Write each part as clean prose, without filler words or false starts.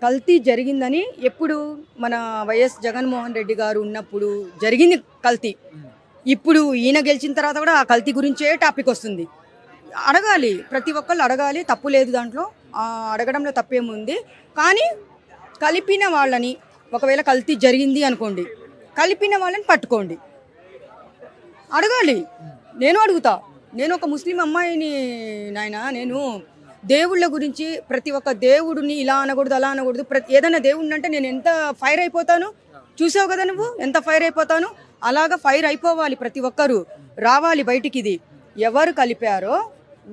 కల్తీ జరిగిందని ఎప్పుడు మన వైఎస్ జగన్మోహన్ రెడ్డి గారు ఉన్నప్పుడు జరిగింది కల్తీ. ఇప్పుడు ఈయన గెలిచిన తర్వాత కూడా ఆ కల్తీ గురించే టాపిక్ వస్తుంది. అడగాలి, ప్రతి ఒక్కళ్ళు అడగాలి, తప్పు లేదు దాంట్లో. అడగడంలో తప్పేముంది. కానీ కలిపిన వాళ్ళని, ఒకవేళ కల్తీ జరిగింది అనుకోండి, కలిపిన వాళ్ళని పట్టుకోండి, అడగాలి. నేను అడుగుతా. నేను ఒక ముస్లిం అమ్మాయిని నాయన. నేను దేవుళ్ళ గురించి ప్రతి ఒక్క దేవుడిని ఇలా అనకూడదు, అలా అనకూడదు. ఏదైనా దేవుడిని అంటే నేను ఎంత ఫైర్ అయిపోతాను, చూసావు కదా నువ్వు, ఎంత ఫైర్ అయిపోతాను. అలాగా ఫైర్ అయిపోవాలి, ప్రతి ఒక్కరు రావాలి బయటికి. ఇది ఎవరు కలిపారో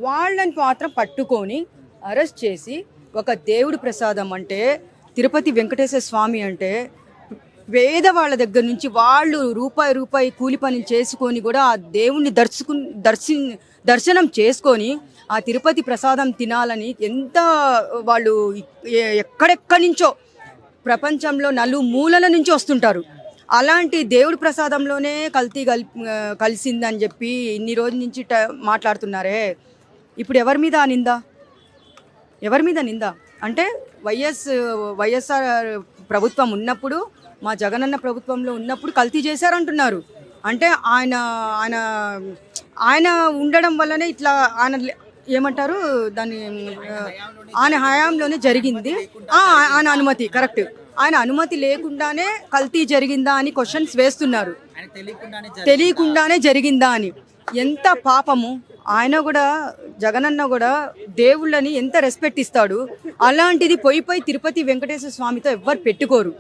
వాళ్ళని మాత్రం పట్టుకొని అరెస్ట్ చేసి, ఒక దేవుడి ప్రసాదం అంటే తిరుపతి వెంకటేశ్వర స్వామి అంటే పేదవాళ్ళ దగ్గర నుంచి వాళ్ళు రూపాయి కూలి పని చేసుకొని కూడా ఆ దేవుణ్ణి దర్శనం చేసుకొని ఆ తిరుపతి ప్రసాదం తినాలని ఎంత వాళ్ళు ఎక్కడెక్కడి నుంచో ప్రపంచంలో నలుమూలల నుంచి వస్తుంటారు. అలాంటి దేవుడి ప్రసాదంలోనే కల్తీ కలిసిందని చెప్పి ఇన్ని రోజుల నుంచి మాట్లాడుతున్నారే. ఇప్పుడు ఎవరి మీద నింద? ఎవరి మీద నింద అంటే వైఎస్ఆర్ ప్రభుత్వం ఉన్నప్పుడు, మా జగనన్న ప్రభుత్వంలో ఉన్నప్పుడు కల్తీ చేశారంటున్నారు. అంటే ఆయన ఆయన ఆయన ఉండడం వల్లనే ఇట్లా, ఆయన ఏమంటారు దాన్ని, ఆయన హయాంలోనే జరిగింది. ఆయన అనుమతి, కరెక్ట్, ఆయన అనుమతి లేకుండానే కల్తీ జరిగిందా అని క్వశ్చన్స్ వేస్తున్నారు. తెలియకుండానే జరిగిందా అని. ఎంత పాపము. ఆయన కూడా, జగనన్న కూడా దేవుళ్ళని ఎంత రెస్పెక్ట్ ఇస్తాడు. అలాంటిది పోయి తిరుపతి వెంకటేశ్వర స్వామితో ఎవ్వరు పెట్టుకోరు.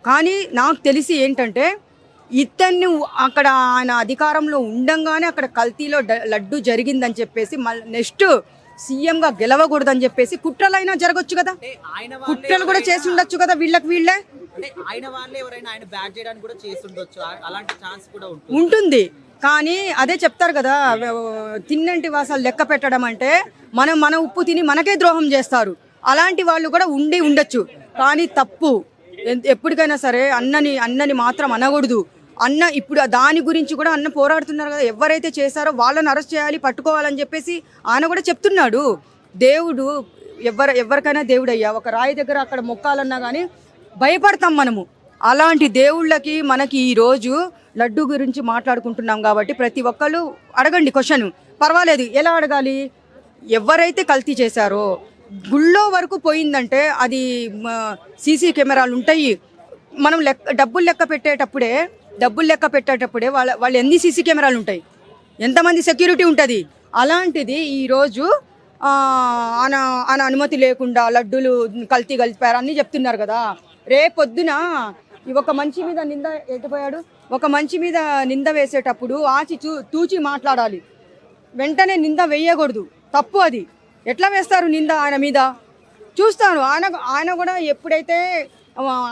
కానీ నాకు తెలిసి ఏంటంటే, ఇతన్ని అక్కడ ఆయన అధికారంలో ఉండంగానే అక్కడ కల్తీలో లడ్డు జరిగిందని చెప్పేసి నెక్స్ట్ సీఎంగా గెలవకూడదని చెప్పేసి కుట్రలైనా జరగచ్చు కదా, కుట్రలు కూడా చేసి ఉండొచ్చు కదా వీళ్ళే ఉంటుంది. కానీ అదే చెప్తారు కదా, తిన్నంటి వాసాలు లెక్క పెట్టడం అంటే మన ఉప్పు తిని మనకే ద్రోహం చేస్తారు. అలాంటి వాళ్ళు కూడా ఉండొచ్చు. కానీ తప్పు. ఎప్పటికైనా సరే అన్నని మాత్రం అనకూడదు. అన్న ఇప్పుడు దాని గురించి కూడా అన్న పోరాడుతున్నారు కదా. ఎవరైతే చేశారో వాళ్ళని అరెస్ట్ చేయాలి, పట్టుకోవాలని చెప్పేసి ఆయన కూడా చెప్తున్నాడు. దేవుడు ఎవరికైనా దేవుడయ్యా. ఒక రాయి దగ్గర అక్కడ మొక్కాలన్నా కానీ భయపడతాం మనము. అలాంటి దేవుళ్ళకి మనకి ఈరోజు లడ్డు గురించి మాట్లాడుకుంటున్నాం కాబట్టి ప్రతి ఒక్కళ్ళు అడగండి క్వశ్చన్. పర్వాలేదు, ఎలా అడగాలి? ఎవరైతే కల్తీ చేశారో గుళ్ళో వరకు పోయిందంటే అది సీసీ కెమెరాలు ఉంటాయి. మనం డబ్బులు లెక్క పెట్టేటప్పుడే వాళ్ళు ఎన్ని సీసీ కెమెరాలు ఉంటాయి, ఎంతమంది సెక్యూరిటీ ఉంటుంది. అలాంటిది ఈరోజు ఆయన అనుమతి లేకుండా లడ్డూలు కల్తీ కలిపారు అని చెప్తున్నారు కదా. రేపొద్దున ఒక మనిషి మీద నింద ఎట్టిపోయాడు, ఒక మనిషి మీద నింద వేసేటప్పుడు తూచి మాట్లాడాలి. వెంటనే నింద వేయకూడదు, తప్పు అది. ఎట్లా వేస్తారు నింద ఆయన మీద? చూస్తాను. ఆయన కూడా ఎప్పుడైతే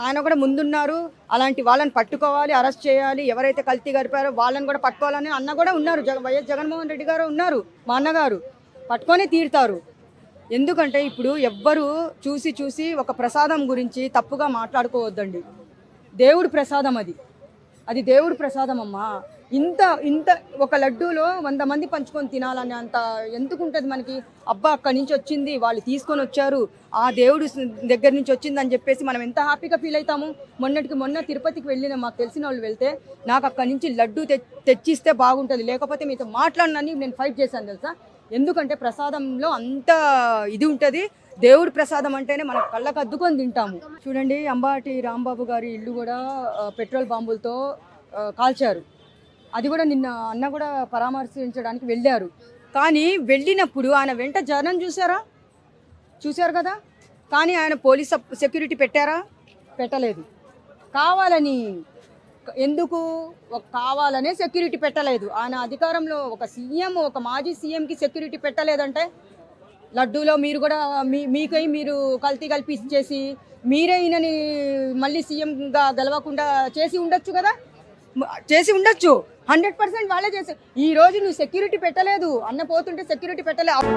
ఆయన కూడా ముందున్నారు. అలాంటి వాళ్ళని పట్టుకోవాలి, అరెస్ట్ చేయాలి. ఎవరైతే కల్తీ గడిపారో వాళ్ళని కూడా పట్టుకోవాలని అన్న కూడా ఉన్నారు. వైఎస్ జగన్మోహన్ రెడ్డి గారు ఉన్నారు, మా అన్నగారు. పట్టుకొనే తీరుతారు. ఎందుకంటే ఇప్పుడు ఎవ్వరు చూసి ఒక ప్రసాదం గురించి తప్పుగా మాట్లాడుకోవద్దండి. దేవుడి ప్రసాదం అది దేవుడి ప్రసాదం అమ్మా. ఇంత ఒక లడ్డూలో 100 మంది పంచుకొని తినాలని అంత ఎందుకుంటుంది మనకి? అబ్బా, అక్కడి నుంచి వచ్చింది, వాళ్ళు తీసుకొని వచ్చారు, ఆ దేవుడు దగ్గర నుంచి వచ్చిందని చెప్పేసి మనం ఎంత హ్యాపీగా ఫీల్ అవుతాము. మొన్న తిరుపతికి వెళ్ళిన మాకు తెలిసిన వాళ్ళు వెళ్తే, నాకు అక్కడి నుంచి లడ్డూ తెచ్చిస్తే బాగుంటుంది, లేకపోతే మీతో మాట్లాడనని నేను ఫైట్ చేశాను తెలుసా. ఎందుకంటే ప్రసాదంలో అంత ఇది ఉంటుంది. దేవుడి ప్రసాదం అంటేనే మన కళ్ళకు అద్దుకొని తింటాము. చూడండి, అంబాటి రాంబాబు గారి ఇల్లు కూడా పెట్రోల్ బాంబులతో కాల్చారు. అది కూడా నిన్న అన్న కూడా పరామర్శించడానికి వెళ్ళారు. కానీ వెళ్ళినప్పుడు ఆయన వెంట జనం చూశారు కదా. కానీ ఆయన పోలీస్ సెక్యూరిటీ పెట్టారా? పెట్టలేదు. కావాలని, ఎందుకు? కావాలనే సెక్యూరిటీ పెట్టలేదు. ఆయన అధికారంలో ఒక సీఎం, ఒక మాజీ సీఎంకి సెక్యూరిటీ పెట్టలేదంటే, లడ్డూలో మీరు కూడా మీరు కల్తీ కల్పించేసి మీరే ఈయనని మళ్ళీ సీఎంగా గెలవకుండా చేసి ఉండొచ్చు కదా. చేసి ఉండొచ్చు, 100% వాళ్ళే చేశారు. ఈ రోజు నువ్వు సెక్యూరిటీ పెట్టలేదు, అన్న పోతుంటే సెక్యూరిటీ పెట్టలేదు.